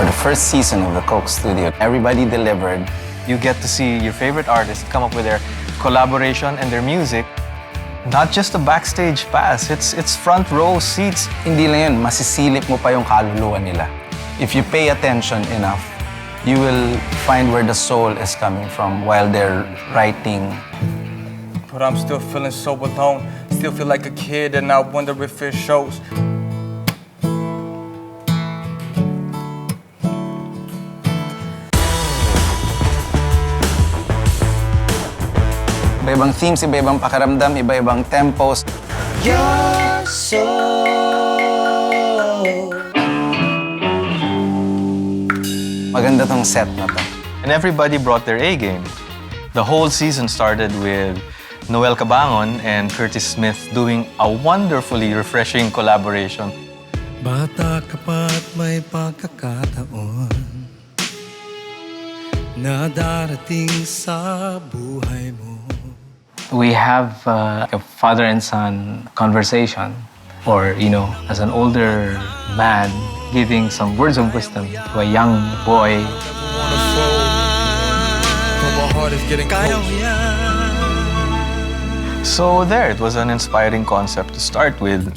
For the first season of the Coke Studio, everybody delivered. You get to see your favorite artists come up with their collaboration and their music. Not just a backstage pass, it's front row seats. Hindi lang yun, masisilip mo pa yung kaluluwa nila. If you pay attention enough, you will find where the soul is coming from while they're writing. But I'm still feeling so alone. Still feel like a kid and I wonder if it shows. Iba-ibang themes, iba-ibang pakiramdam, iba-ibang tempos. Your soul. Maganda tong set na to. And everybody brought their A game. The whole season started with Noel Cabangon and Curtis Smith doing a wonderfully refreshing collaboration. Bata ka pa't may pagkakataon na darating sa buhay mo. We have a father and son conversation, or, as an older man, giving some words of wisdom to a young boy. So there, it was an inspiring concept to start with.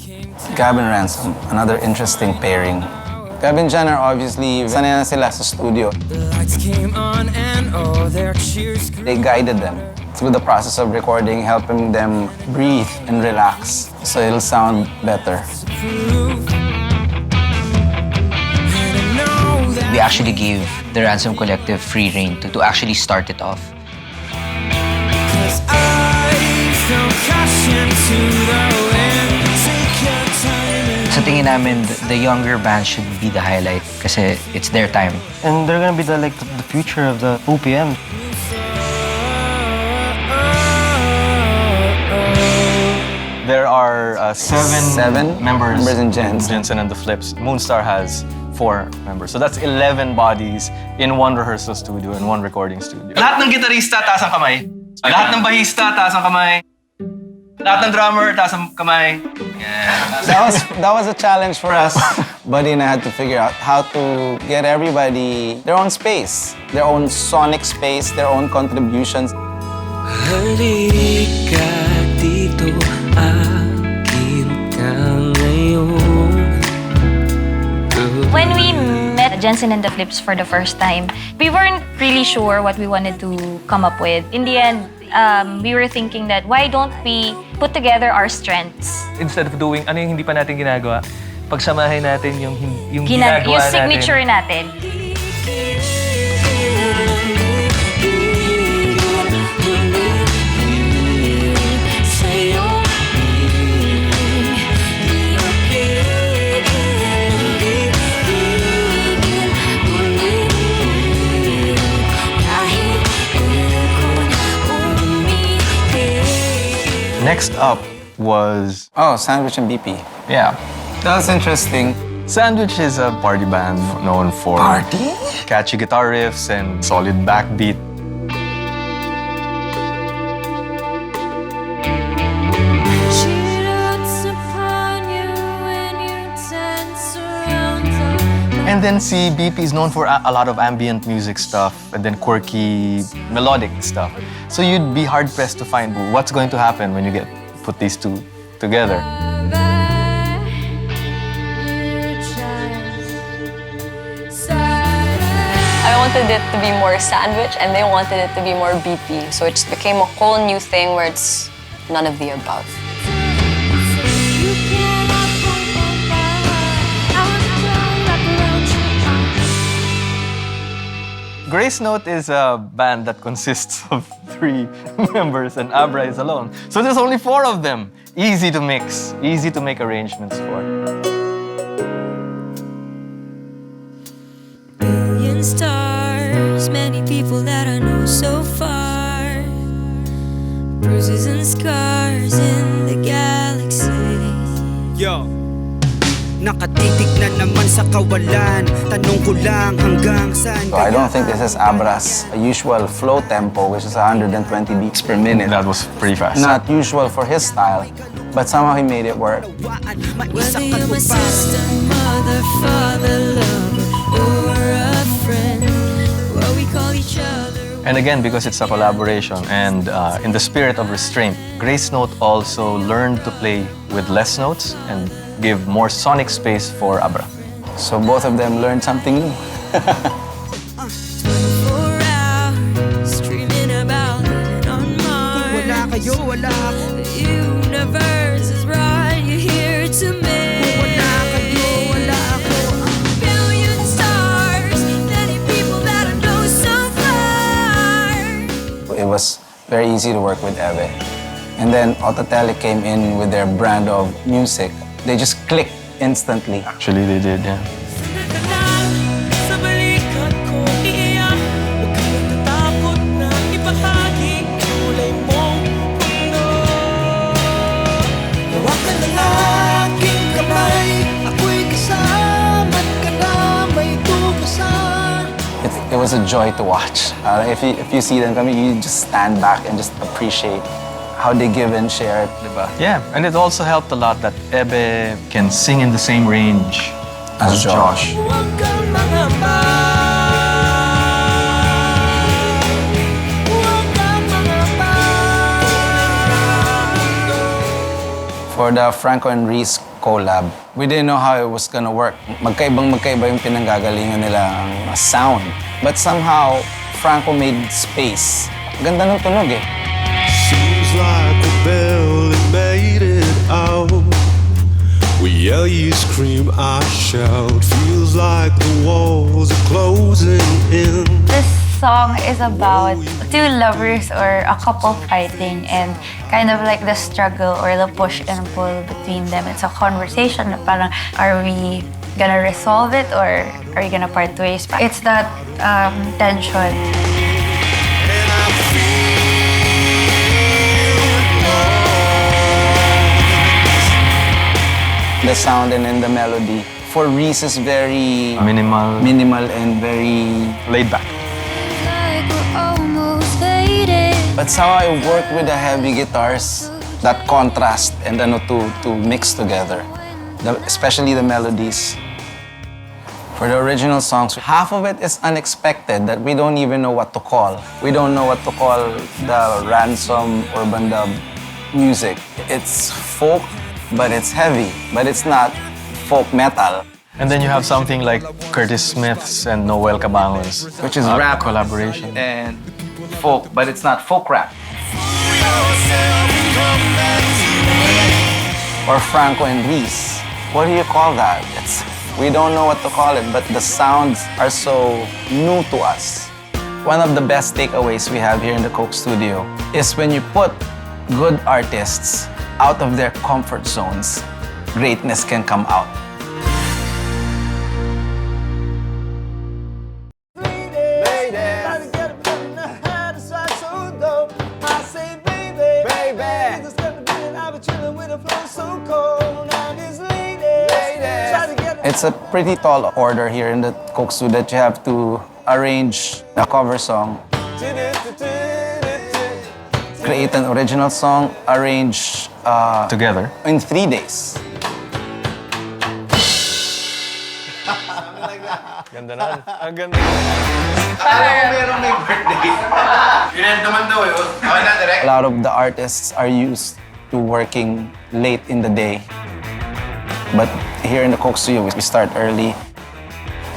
Gab and Ransom, another interesting pairing. Gab and Jan are obviously sanay na sila sa studio. They guided them through the process of recording, helping them breathe and relax so it'll sound better. We actually gave the Ransom Collective free rein to actually start it off. Sa tingin namin, the younger band should be the highlight kasi it's their time. And they're gonna be the future of the OPM. There are seven members in Jensen. Jensen and the Flips. Moonstar has 4 members. So that's 11 bodies in one rehearsal studio, in one recording studio. Lahat ng gitarista, taas ang kamay. Lahat ng bahista, taas ang kamay. Lahat ng drummer, taas ang kamay. Yeah. That was a challenge for us. Buddy and I had to figure out how to get everybody their own space, their own sonic space, their own contributions. Halika dito, akin ka ngayon. When we met Jensen and the Flips for the first time, we weren't really sure what we wanted to come up with. In the end, we were thinking that why don't we put together our strengths? Instead of doing ano yung hindi pa natin ginagawa, pagsamahin natin yung ginagawa yung signature natin. Next up was... Oh, Sandwich and BP. Yeah. That was interesting. Sandwich is a party band known for... Party? Catchy guitar riffs and solid backbeat. And then see, BP is known for a lot of ambient music stuff and then quirky, melodic stuff. So you'd be hard-pressed to find what's going to happen when you put these two together. I wanted it to be more Sandwich and they wanted it to be more BP. So it just became a whole new thing where it's none of the above. Grace Note is a band that consists of 3 members and Abra is alone. So there's only 4 of them. Easy to mix, easy to make arrangements for. Billion stars, many people that I know so far. Bruises and scars in the galaxy. Yo! Nakatitig na naman sa kawalan. Tanong ko lang hanggang saan. So I don't think this is Abra's usual flow tempo, which is 120 beats per minute. That was pretty fast. Not usual for his style, but somehow he made it work. Whether you're my sister, mother, father, lover, or And again, because it's a collaboration and in the spirit of restraint, Grace Note also learned to play with less notes and give more sonic space for Abra. So both of them learned something new. 24 hours dreaming about living on Mars. Wala kayo, wala ako. The universe is right, you're here to me. Wala kayo, wala ako. Billion stars, many people that I know so far. It was very easy to work with Ebe. And then Autotele came in with their brand of music. They just clicked instantly. Actually, they did, yeah. Sa balikat ko iiyak, huwag kang natatakot na ibahagi ang kulay mong mundo. Hawakan ng aking kamay, ako'y kasama't ka na may tugasan. It was a joy to watch. If you see them coming, you just stand back and just appreciate how they give and share, diba? Yeah, and it also helped a lot that Ebe can sing in the same range as Josh. Huwag kang mangamba. Huwag kang mangamba. For the Franco and Reese collab, we didn't know how it was gonna work. Magkaiba yung pinanggagalingan nilang sound. But somehow, Franco made space. Ganda ng tunog eh. Seems like we barely made it out. We yell, you scream, I shout. Feels like the walls are closing in. This song is about two lovers or a couple fighting and kind of like the struggle or the push and pull between them. It's a conversation na parang, are we gonna resolve it or are we gonna part ways? It's that tension. The sound and then the melody. For Reese is very Minimal and very laid back. Like we're almost faded. But somehow I work with the heavy guitars, that contrast and to mix together, especially the melodies. For the original songs, half of it is unexpected that we don't even know what to call. We don't know what to call the ransom urban dub music. It's folk, but it's heavy, but it's not folk metal. And then you have something like Curtis Smith's and Noel Cabangon's, Which is rap collaboration. and folk, but it's not folk rap. Or Franco and Reese. What do you call that? We don't know what to call it, but the sounds are so new to us. One of the best takeaways we have here in the Coke studio is when you put good artists out of their comfort zones, greatness can come out. It's a pretty tall order here in the Coke studio that you have to arrange a cover song, create an original song, arrange Together. in 3 days. Ganda na. Ang ganda. A lot of the artists are used to working late in the day. But here in the Coke studio, we start early.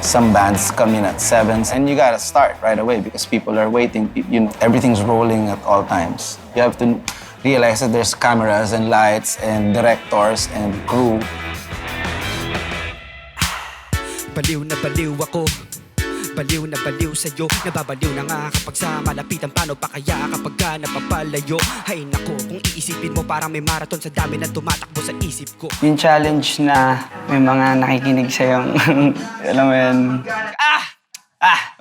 Some bands come in at 7, and you gotta start right away because people are waiting. You know, everything's rolling at all times. You have to realize that there's cameras and lights and directors and crew. Baliw na baliw ako. Baliw na baliw sa'yo. Nababaliw na nga kapag sa malapitan. Paano pa kaya kapag ka napapalayo? Hay nako, kung iisipin mo parang may marathon sa dami na tumatakbo sa isip ko. Yung challenge na may mga nakikinig sa'yong, alam mo yun,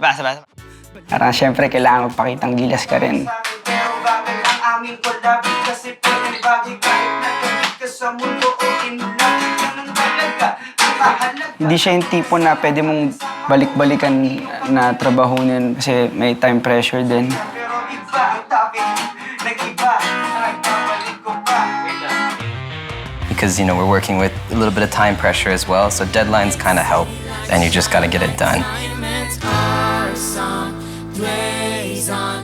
basta. Parang syempre kailangan magpakitang gilas ka rin. Pero bagay ang aming kolabi kasi pwede bagay kahit nagkabit ka sa mundo o inulapit ka ng talaga. Hindi siya yung tipo na pwede mong balik-balikan na trabahunin kasi may time pressure din. Pero iba ang topic, nag-iba, nagbabalik ko pa. Because, you know, we're working with a little bit of time pressure as well, so deadlines kind of help, and you just got to get it done. Our song plays on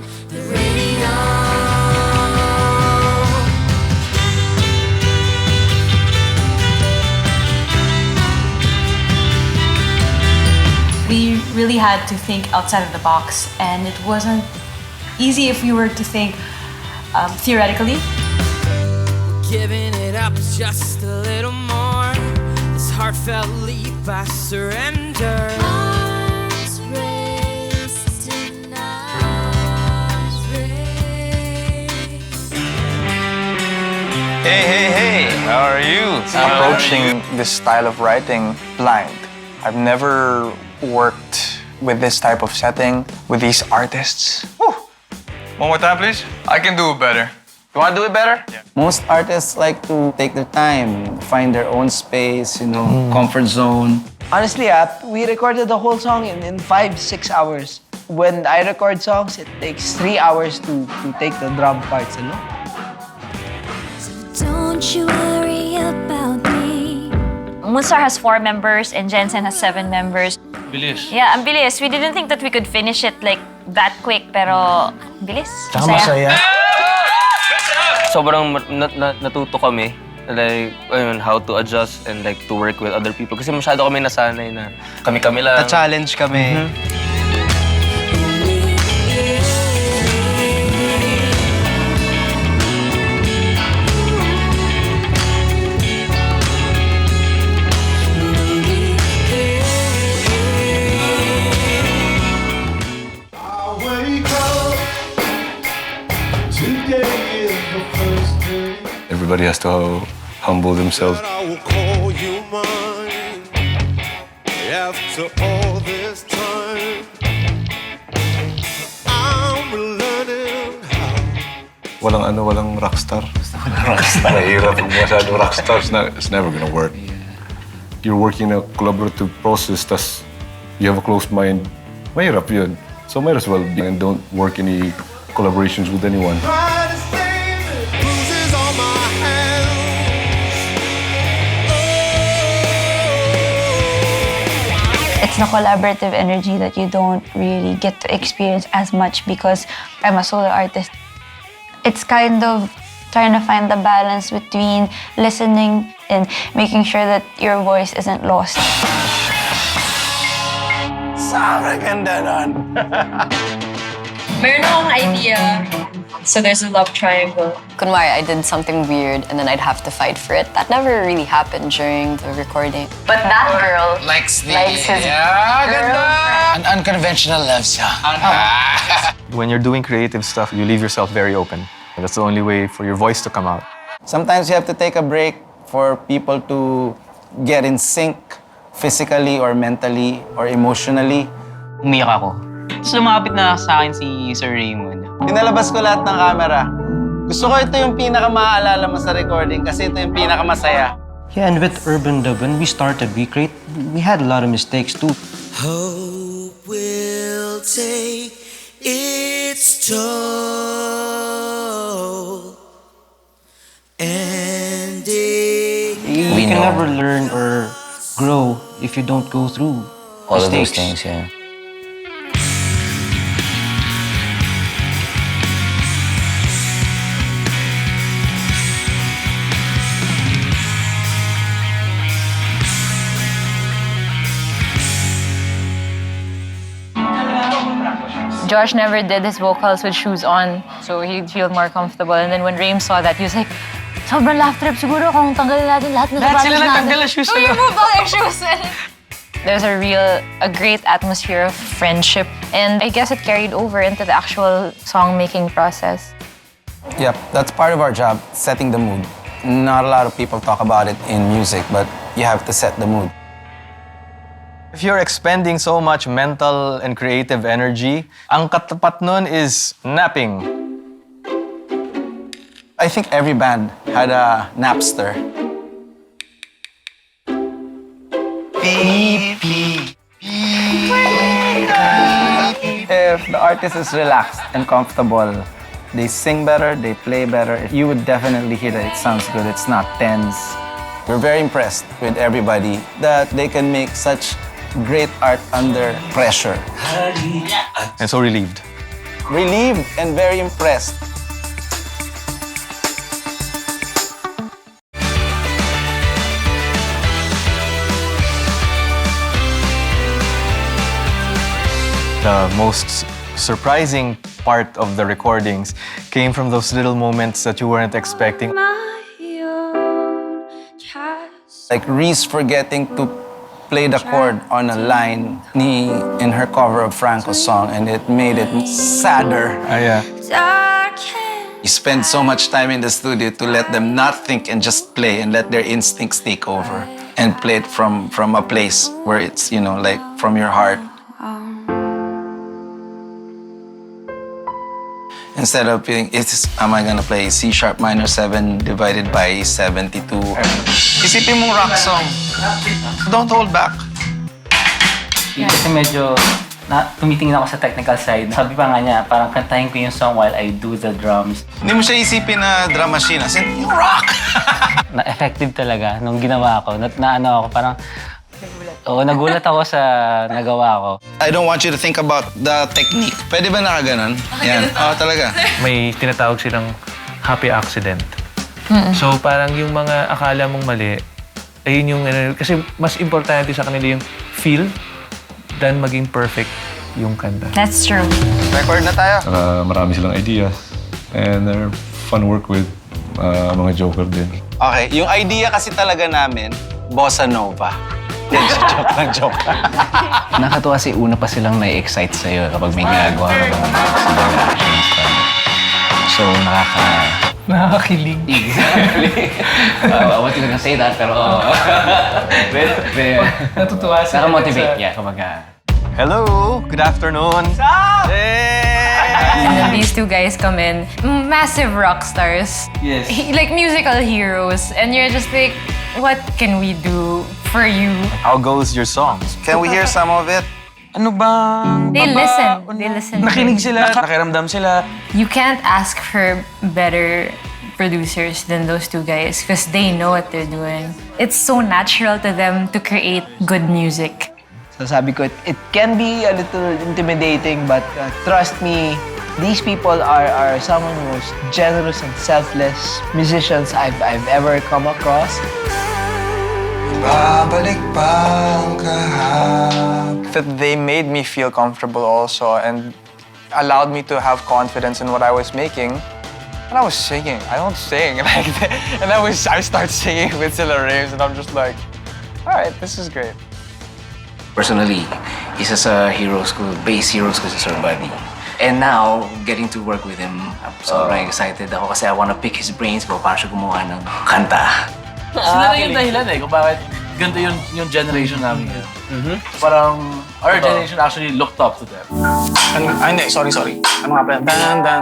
really had to think outside of the box, and it wasn't easy if you were to think theoretically. Giving it up just a little more. This heartfelt leap I surrender. Arms raised tonight. Hey, how are you? Approaching this style of writing blind. I've never worked with this type of setting, with these artists. Woo. One more time, please. I can do it better. You want to do it better? Yeah. Most artists like to take their time, find their own space, comfort zone. Honestly, we recorded the whole song in 5-6 hours. When I record songs, it takes 3 hours to take the drum parts, Don't you worry about me. Moonstar has 4 members and Jensen has 7 members. Bilis. Yeah, ang bilis. We didn't think that we could finish it like that quick, pero bilis. Tsaka masaya. Sobrang natuto kami like how to adjust and like to work with other people kasi masyado kami nasanay na kami-kami lang. Na-challenge kami. Everybody has to humble themselves. I will call you mine after all this time. I'm learning how. Walang rockstar. Mahirap pag masyado rockstar. It's never gonna work. You're working in a collaborative process, tas you have a closed mind. Mahirap yun. So might as well be and don't work any collaborations with anyone. It's the collaborative energy that you don't really get to experience as much because I'm a solo artist. It's kind of trying to find the balance between listening and making sure that your voice isn't lost. Sobrang ganda nun. Meron akong idea. So there's a love triangle. Kunwari, I did something weird and then I'd have to fight for it. That never really happened during the recording. But that girl likes his An unconventional love song. When you're doing creative stuff, you leave yourself very open. That's the only way for your voice to come out. Sometimes you have to take a break for people to get in sync physically or mentally or emotionally. Umiyak ako. Tapos lumapit na sa akin si Sir Raymond. Pinalabas ko lahat ng camera. Gusto ko ito yung pinaka-maaalala mo sa recording kasi ito yung pinaka-masaya. Yeah, and with Urban Dub, when we started, we had a lot of mistakes too. Hope will take its toll. And You can never learn or grow if you don't go through All of those mistakes. things, yeah. Josh never did his vocals with shoes on, so he'd feel more comfortable. And then when Raim saw that, he was like, sobrang laugh trip siguro kung tanggalin natin lahat ng sapatos natin. Nagtanggal ng shoes nila. Remove all their shoes. There's a great atmosphere of friendship. And I guess it carried over into the actual song-making process. Yep, that's part of our job, setting the mood. Not a lot of people talk about it in music, but you have to set the mood. If you're expending so much mental and creative energy, ang katapat nun is napping. I think every band had a napster. If the artist is relaxed and comfortable, they sing better, they play better. You would definitely hear that it sounds good, it's not tense. We're very impressed with everybody that they can make such great art under pressure. And so relieved. Relieved and very impressed. The most surprising part of the recordings came from those little moments that you weren't expecting. Like Reese forgetting to play the chord on a line in her cover of Franco's song, and it made it sadder. Yeah. You spend so much time in the studio to let them not think and just play and let their instincts take over and play it from a place where it's, you know, like from your heart. Instead of being, am I gonna play C sharp minor 7 divided by 72? Isipin mong rock song. Don't hold back. Kasi medyo tumitingin ako sa technical side. Sabi pa nga niya, parang kantahin ko yung song while I do the drums. Hindi mo siya isipin na drum machine, as in, yung rock! Na-effective talaga nung ginawa ko. Na ako, parang... Oo, nagulat ako sa nagawa ko. I don't want you to think about the technique. Pwede ba nakaganon? Yan. Oo, talaga. May tinatawag silang happy accident. So parang yung mga akala mong mali, ayun yung... Kasi mas importante sa kanila yung feel than maging perfect yung kanta. That's true. Record na tayo. Marami silang ideas. And they're fun work with. Mga joker din. Okay, yung idea kasi talaga namin, bossa nova. Joke. Nakatuwa kasi una pa silang na-excite sa'yo kapag may ginagawa ka bang actions. So, nakakakilig. Exactly. I wasn't gonna say that, pero... Natutuwa sila. Nakamotivate, yeah. Hello! Good afternoon! And then these two guys come in, massive rock stars. Yes. Like musical heroes. And you're just like, what can we do for you? How goes your songs? Can we hear some of it? Ano bang... They listen. Nakinig sila, nakiramdam sila. You can't ask for better producers than those two guys because they know what they're doing. It's so natural to them to create good music. So sabi ko, it can be a little intimidating, but trust me, these people are some of the most generous and selfless musicians I've ever come across. That they made me feel comfortable also and allowed me to have confidence in what I was making. And I was singing. I don't sing. And I start singing with Silla Raves, and I'm just like, all right, this is great. Personally, isa sa bass heroes ko si Sir Buddy. And now, getting to work with him, I'm sobrang excited ako kasi I wanna pick his brains kung paano siya gumawa ng kanta. Sila na yung dahilan kung bakit ganito yung generation namin. Parang our generation actually looked up to them. Hindi, sorry. Ano nga pa yan?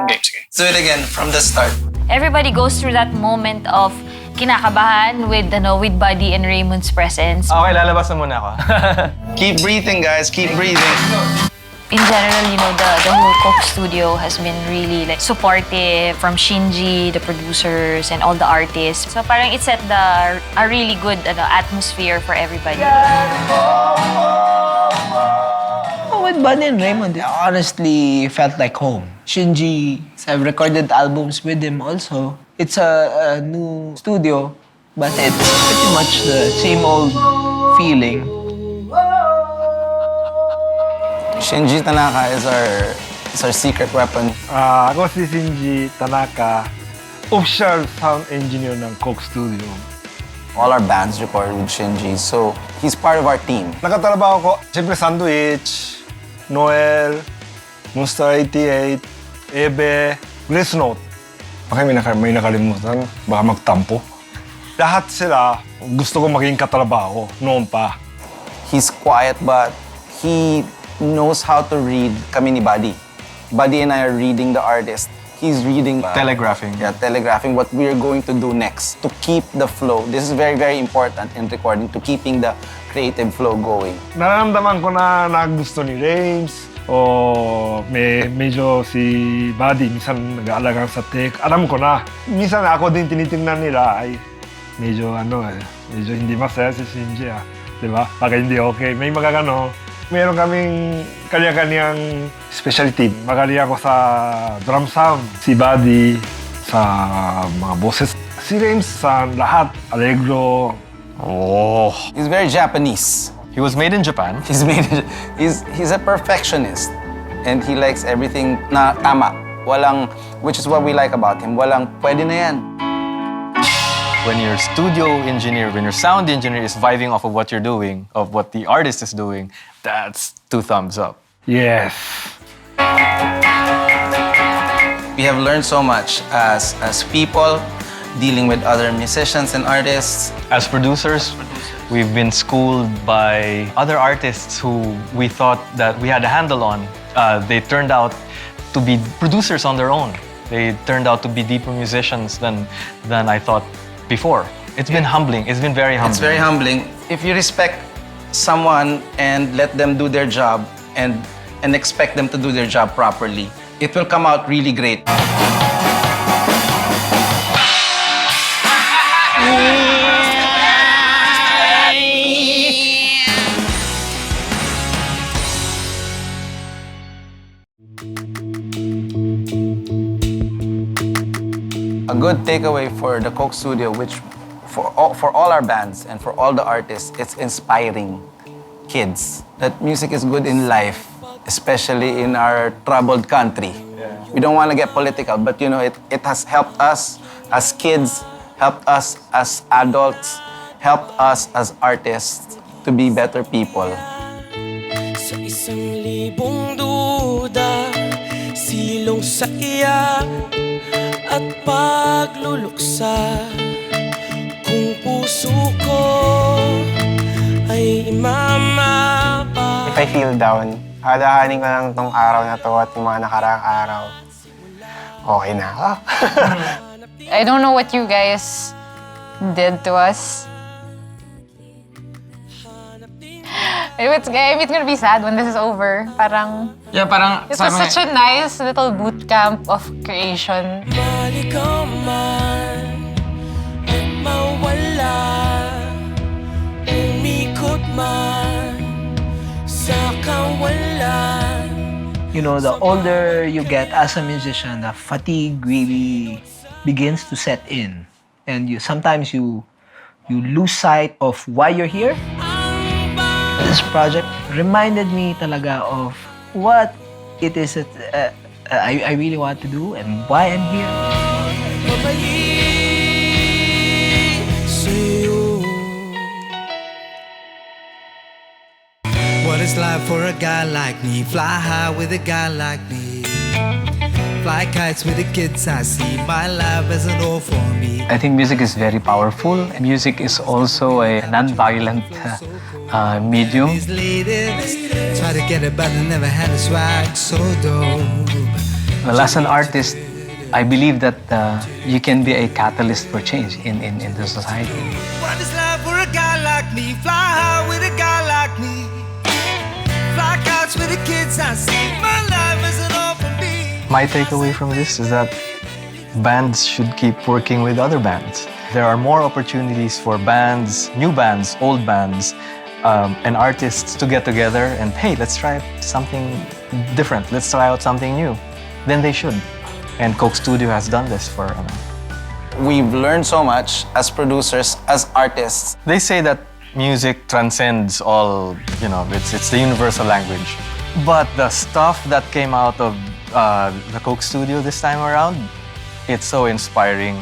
Game, sige. Do it again, from the start. Everybody goes through that moment of kinakabahan with Buddy and Raymond's presence. Okay, lalabas na muna ako. Keep breathing, guys. Keep breathing. In general, the whole Coke studio has been really supportive from Shinji, the producers, and all the artists. So parang it set a really good atmosphere for everybody. With Buddy and Raymond, it honestly felt like home. Shinji, I've recorded albums with him also. It's a new studio, but it's pretty much the same old feeling. Shinji Tanaka is our secret weapon. Ako si Shinji Tanaka, official sound engineer ng Coke Studio. All our bands recorded with Shinji, so he's part of our team. Nakatrabaho ko, siyempre Sandwich, Noel, Monster 88, Ebe, Grace Note. Okay, may nakalimutan, baka magtampo. Lahat sila gusto ko maging katrabaho noon pa. He's quiet but he knows how to read kami ni Buddy. Buddy and I are reading the artist. He's reading... telegraphing. Yeah, telegraphing what we're going to do next to keep the flow. This is very, very important in recording, to keeping the creative flow going. Nararamdaman ko na gusto ni Rames o medyo si Buddy minsan nag-aalagang sa tech. Alam ko na. Minsan ako din tinitingnan nila ay medyo medyo hindi masaya si Shinji Diba? Baka hindi okay. May magagano. Meron kaming kanya-kanyang specialty. Magaling ako sa drum sound. Si Buddy sa mga boses. Si Rames sa lahat. Allegro. He's very Japanese. He was made in Japan. He's a perfectionist. And he likes everything na tama. Walang, which is what we like about him. Walang, pwede na yan. When your studio engineer, when your sound engineer is vibing off of what you're doing, of what the artist is doing, that's 2 thumbs up. Yes. We have learned so much as people, dealing with other musicians and artists. As producers, we've been schooled by other artists who we thought that we had a handle on. They turned out to be producers on their own. They turned out to be deeper musicians than I thought before. It's been humbling. It's been very humbling. It's very humbling. If you respect someone and let them do their job and expect them to do their job properly, it will come out really great. A good takeaway for the Coke Studio, which for all our bands and for all the artists, it's inspiring kids that music is good in life, especially in our troubled country. We don't want to get political, but you know, it has helped us as kids, helped us as adults, helped us as artists to be better people. Sa isang libong duda, silong sa iyak at pagluluksa, kung puso ko ay imamapa. If I feel down, alalahanin ko lang tong araw na to at yung mga nakaraang araw. Okay na ako. I don't know what you guys did to us. It's gonna be sad when this is over. Parang... Yeah, parang... It was such a nice little boot camp of creation. Maligaw man at mawala, umikot man sa kawalan. You know, the older you get as a musician, the fatigue really begins to set in. And sometimes you lose sight of why you're here. This project reminded me talaga of what it is that I really want to do and why I'm here. What is life for a guy like me? Fly high with a guy like me. Fly kites with the kids I see. My life isn't all for me. I think music is very powerful. Music is also a non-violent medium. These ladies try to get it, but they never had a swag so dope. Well, as an artist, I believe that you can be a catalyst for change in the society. What is life for a guy like me? Fly high with a guy like me. Fly kites with the kids I see. My life isn't all for me. My takeaway from this is that bands should keep working with other bands. There are more opportunities for bands, new bands, old bands, and artists to get together and, hey, let's try something different. Let's try out something new. Then they should. And Coke Studio has done this for We've learned so much as producers, as artists. They say that music transcends all, you know, it's the universal language. But the stuff that came out of the Coke Studio this time around, it's so inspiring.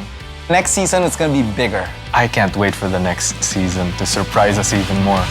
Next season, it's gonna be bigger. I can't wait for the next season to surprise us even more.